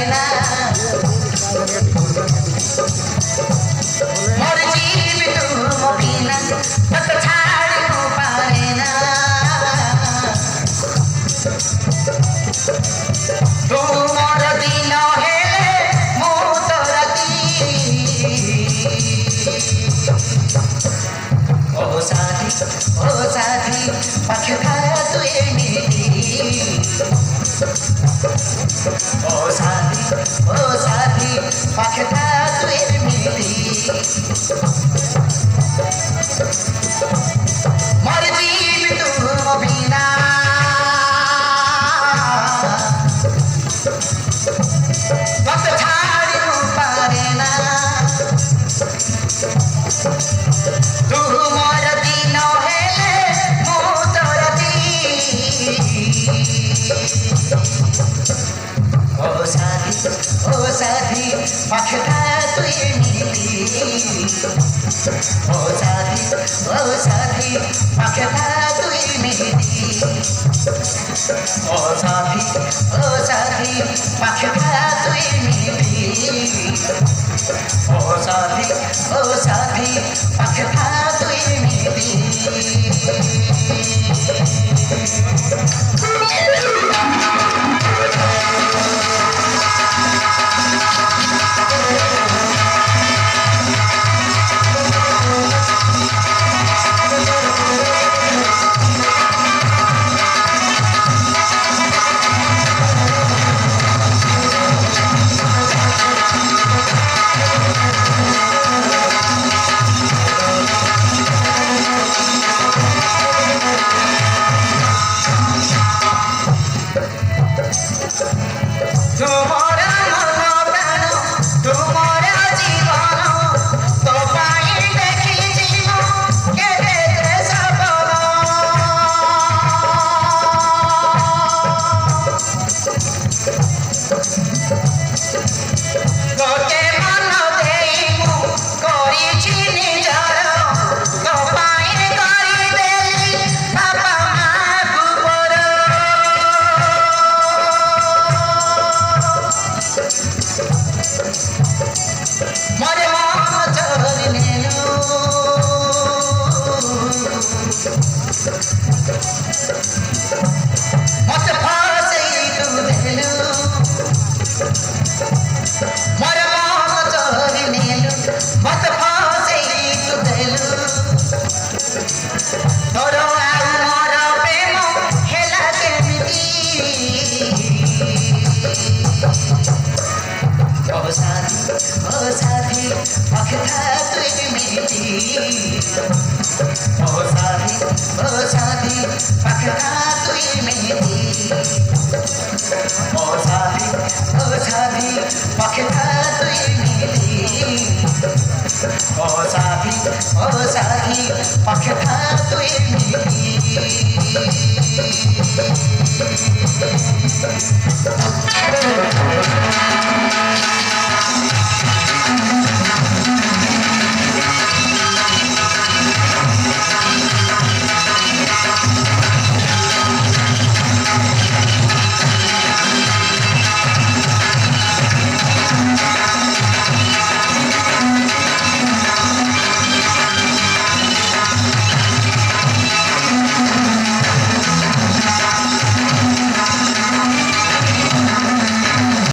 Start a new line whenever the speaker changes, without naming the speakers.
না মোর জীব তুম বিনা তত ছাড়িব পারে না তুমর দিন হেলে মু তো রাতি ও সাথী পাখি খায়া তুই মিটি ও সাথী পাখি খায়া তুই মিটি মর জীব তুম বিনা ভক্ত ছাড়িব পারে না তুমর দিন হেলে মু তো রাতি ও সাথী পাখি খায়া তুই মিটি ও সাথী পাখি খায়া তুই মিটি ও সাথী পাখি খায়া তুই মিটি ও সাথী পাখি খায়া তুই মিটি মতে ফাসেই তু দেলু মর মন চোরি নেলু মতে ফাসেই তু দেলু তোর আর মোর প্রেম হেলা কেমিতি ও সাথী পাখি খায়া তুই মিটি ও সাথী পাখি খায়া তুই মিটি ও সাথী পাখি খায়া তুই মিটি ও সাথী পাখি খায়া তুই মিটি